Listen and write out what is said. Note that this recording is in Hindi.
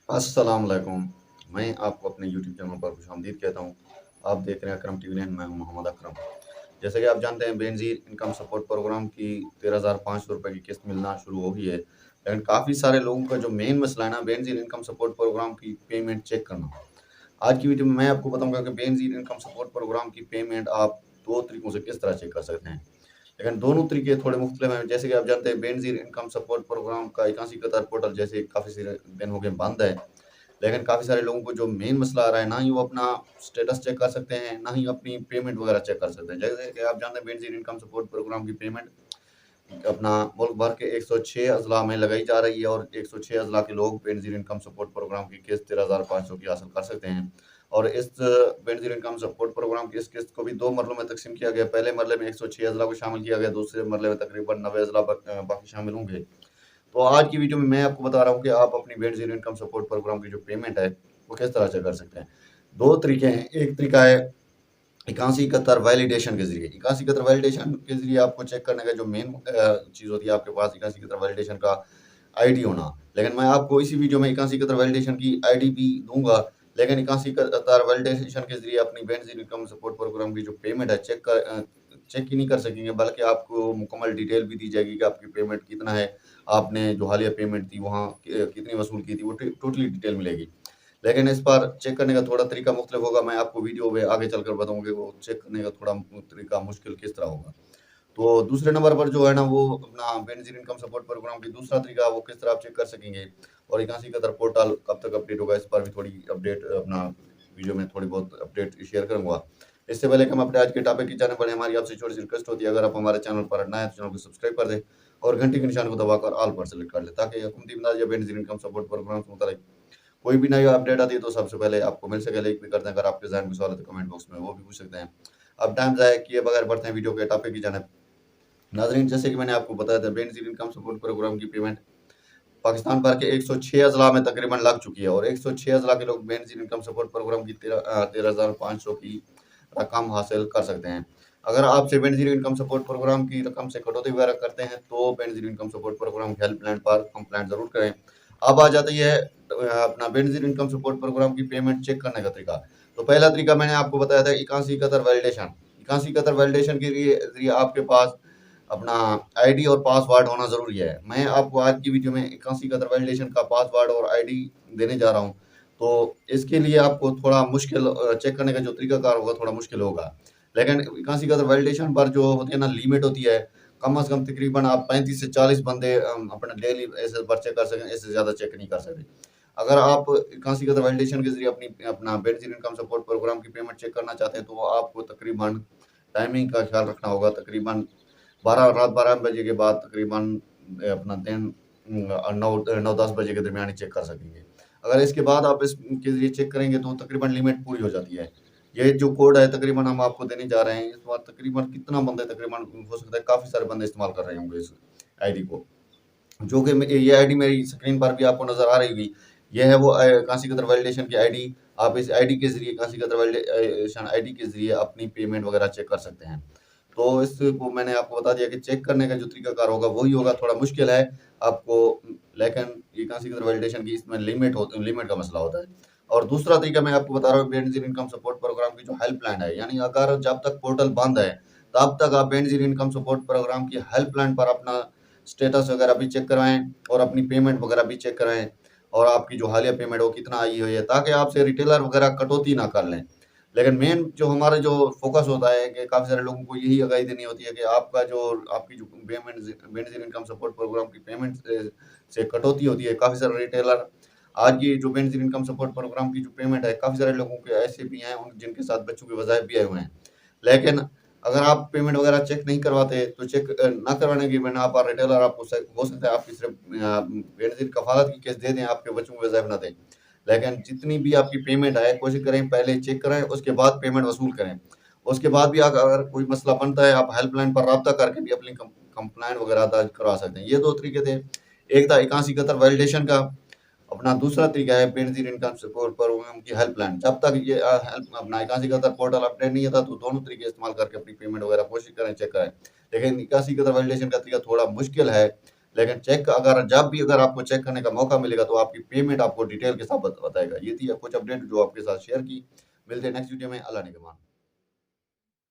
अस्सलाम वालेकुम। मैं आपको अपने यूट्यूब चैनल पर खुशामदीद कहता हूँ। आप देख रहे हैं अकरम टीवी लाइन, मैं हूँ मोहम्मद अकरम। जैसे कि आप जानते हैं बेनज़ीर इनकम सपोर्ट प्रोग्राम की ₹13,500 की किस्त मिलना शुरू हो गई है। लेकिन काफ़ी सारे लोगों का जो मेन मसला है ना बेनज़ीर इनकम सपोर्ट प्रोग्राम की पेमेंट चेक करना। आज की वीडियो में मैं आपको बताऊँगा कि बेनज़ीर इनकम सपोर्ट प्रोग्राम की पेमेंट आप 2 तरीकों से किस तरह चेक कर सकते हैं। लेकिन दोनों तरीके थोड़े मुख्तलिफ हैं। जैसे कि आप जानते हैं बेनज़ीर इनकम सपोर्ट प्रोग्राम का 81 कतर पोर्टल जैसे काफ़ी सारे दिन हो गए बंद है। लेकिन काफ़ी सारे लोगों को जो मेन मसला आ रहा है, ना ही वो अपना स्टेटस चेक कर सकते हैं, ना ही अपनी पेमेंट वगैरह चेक कर सकते हैं। जैसे कि आप जानते हैं बेनज़ीर इनकम सपोर्ट प्रोग्राम की पेमेंट अपना मुल्क भर के 106 अज़ला में लगाई जा रही है और 106 अज़ला के लोग बेनज़ीर इनकम सपोर्ट प्रोग्राम की किस्त 13,500 की हासिल कर सकते हैं। और इस बेनज़ीर इनकम सपोर्ट प्रोग्राम की इस किस्त को भी 2 मरलों में तक़सीम किया गया। पहले मरले में 106 अज़ला को शामिल किया गया, दूसरे मरले में तकरीबन 90 अज़ला बाकी शामिल होंगे। तो आज की वीडियो में मैं आपको बता रहा हूँ कि आप अपनी बेनज़ीर इनकम सपोर्ट प्रोग्राम की जो पेमेंट है, वो किस तरह से कर सकते हैं। 2 तरीके हैं, एक तरीका है 81 कतर वैलिडेशन के ज़रिए। 81 कतर वैलिडेशन के ज़रिए आपको चेक करने का जो मेन चीज़ होती है आपके पास 81 कतर वैलिडेशन का आईडी होना। लेकिन मैं आपको इसी वीडियो में 81 कतर वैलिडेशन की आईडी भी दूँगा, लेकिन 81 कतर वैलिडेशन के ज़रिए अपनी बेनज़ीर इनकम सपोर्ट प्रोग्राम की जो पेमेंट है चेक ही नहीं कर सकेंगे, बल्कि आपको मुकम्मल डिटेल भी दी जाएगी कि आपकी पेमेंट कितना है, आपने जो हालिया पेमेंट थी वहाँ कितनी वसूल की थी, वो टोटली डिटेल मिलेगी। लेकिन इस बार चेक करने का थोड़ा तरीका मुख्तलिफ होगा, मैं आपको वीडियो में आगे चलकर बताऊँगा कि वो चेक करने का थोड़ा तरीका मुश्किल किस तरह होगा। तो दूसरे नंबर पर जो है ना वो अपना बेनज़ीर इनकम सपोर्ट प्रोग्राम की दूसरा तरीका वो किस तरह आप चेक कर सकेंगे और 81 कतर पोर्टल कब तक अपडेट होगा, इस पर भी थोड़ी अपडेट अपना वीडियो में थोड़ी बहुत अपडेट शेयर करूँगा। इससे पहले कि हम अपने आज के टॉपिक की जानिब बढ़ें, हमारी आपसे छोटी-सी रिक्वेस्ट होती है, अगर आप हमारे चैनल पर नए हैं तो चैनल को सब्सक्राइब कर दें और घंटी के निशान को दबाकर ऑल पर सेलेक्ट कर लें, ताकि हुकूमती इमदाद या बेनज़ीर इनकम सपोर्ट प्रोग्राम से मुतल्लिक कोई भी नई अपडेट आती है तो सबसे पहले आपको मिल सके। लाइक भी कर दें, अगर आपके ज़हन में सवाल है तो कमेंट बॉक्स में वो भी पूछ सकते हैं। अब टाइम ज़ाया किए बगैर बढ़ते हैं वीडियो के टॉपिक की जानिब। नाज़रीन, जैसे कि मैंने आपको बताया था बेनज़ीर इनकम सपोर्ट प्रोग्राम की पेमेंट पाकिस्तान भर के 106 अज़ला में तकरीबन लग चुकी है और 106 अज़ला के लोग बेनज़ीर इनकम सपोर्ट प्रोग्राम की 13,500 की रकम हासिल कर सकते हैं। अगर आपसे बेनज़ीर इनकम सपोर्ट प्रोग्राम की रकम से कटौती वगैरह करते हैं तो बेनज़ीर इनकम सपोर्ट प्रोग्राम की हेल्पलाइन पर कंप्लेंट ज़रूर करें। अब आ जाती है अपना बेनज़ीर इनकम सपोर्ट प्रोग्राम की पेमेंट चेक करने का तरीका। तो पहला तरीका मैंने आपको बताया था 81 कतर वैलिडेशन। 81 कतर वैलिडेशन के लिए ज़रिए आपके पास अपना आईडी और पासवर्ड होना ज़रूरी है। मैं आपको आज की वीडियो में 81 कतर वैलिडेशन का पासवर्ड और आईडी देने जा रहा हूँ। तो इसके लिए आपको थोड़ा मुश्किल चेक करने का जो तरीकाकार होगा थोड़ा मुश्किल होगा। लेकिन 81 कतर वैलिडेशन पर जो होती है ना लिमिट होती है, कम से कम तकरीबन आप 35 से 40 बंदे अपना डेली ऐसे पर चेक कर सकें, इससे ज़्यादा चेक नहीं कर सकते। अगर आप 81 कतर वैलिडेशन के ज़रिए अपना बेनज़ीर इनकम सपोर्ट प्रोग्राम की पेमेंट चेक करना चाहते हैं तो आपको तकरीबन टाइमिंग का ख्याल रखना होगा। तकरीबन 12 बजे के बाद तकरीबन अपना दिन 9-10 बजे के दरमियान ही चेक कर सकेंगे। अगर इसके बाद आप इसके ज़रिए चेक करेंगे तो तकरीबन लिमिट पूरी हो जाती है। ये जो कोड है तकरीबन हम आपको देने जा रहे हैं, इस बार तकरीबन कितना बंदे तकरीबन हो सकता है काफ़ी सारे बंदे इस्तेमाल कर रहे होंगे इस आईडी को। जो कि ये आईडी मेरी स्क्रीन पर भी आपको नज़र आ रही होगी। ये है वो काशी कतर वैलिडेशन की आईडी। आप इस आईडी के ज़रिए काशी कतर वैलिडेशन आईडी के ज़रिए अपनी पेमेंट वगैरह चेक कर सकते हैं। तो इसको मैंने आपको बता दिया कि चेक करने का जो तरीकाकार होगा वही होगा, थोड़ा मुश्किल है आपको, लेकिन ये काशी कतर वैलिडेशन की इसमें लिमिट का मसला होता है। और दूसरा तरीका मैं आपको बता रहा हूँ बेनज़ीर इनकम सपोर्ट प्रोग्राम की जो हेल्पलाइन है, यानी अगर जब तक पोर्टल बंद है, तब तक आप बेनज़ीर इनकम सपोर्ट प्रोग्राम की हेल्पलाइन पर अपना स्टेटस वगैरह भी चेक करवाएँ और अपनी पेमेंट वगैरह भी चेक कराएँ और आपकी जो हालिया पेमेंट हो कितना आई हुई है, ताकि आपसे रिटेलर वगैरह कटौती ना कर लें। लेकिन मेन जो हमारा जो फ़ोकस होता है कि काफ़ी सारे लोगों को यही आगाही देनी होती है कि आपकी जो बेनज़ीर इनकम सपोर्ट प्रोग्राम की पेमेंट से कटौती होती है। काफ़ी सारे रिटेलर आज की जो बेनज़ीर इनकम सपोर्ट प्रोग्राम की जो पेमेंट है, काफ़ी सारे लोगों के ऐसे भी हैं उन जिनके साथ बच्चों के वज़ाइफ भी आए हुए हैं। लेकिन अगर आप पेमेंट वगैरह चेक नहीं करवाते तो चेक ना करवाने की बिना पर रिटेलर आपको हो सकता है आपकी सिर्फ बेनज़ीर कफ़ालत की केस दे दें, आपके बच्चों को वज़ाइफ ना दें। लेकिन जितनी भी आपकी पेमेंट आए कोशिश करें पहले चेक कराएँ, उसके बाद पेमेंट वसूल करें। उसके बाद भी अगर कोई मसला बनता है, आप हेल्पलाइन पर राब्ता करके भी अपनी कंप्लेंट वगैरह दर्ज करवा सकते हैं। ये 2 तरीके थे। एक था 81 कतर वैलिडेशन का, अपना दूसरा तरीका है बेनज़ीर इनकम सपोर्ट प्रोग्राम की हेल्पलाइन। जब तक ये हेल्प अपना 81 कतर पोर्टल अपडेट नहीं होता तो दोनों तरीके इस्तेमाल करके अपनी पेमेंट वगैरह कोशिश करें, चेक करें। लेकिन 81 कतर वैलिडेशन का तरीका थोड़ा मुश्किल है, लेकिन चेक अगर जब भी अगर आपको चेक करने का मौका मिलेगा तो आपकी पेमेंट आपको डिटेल के साथ बताएगा। ये थी कुछ अपडेट जो आपके साथ शेयर की। मिलते हैं नेक्स्ट वीडियो में। अल्लाह निगहबान।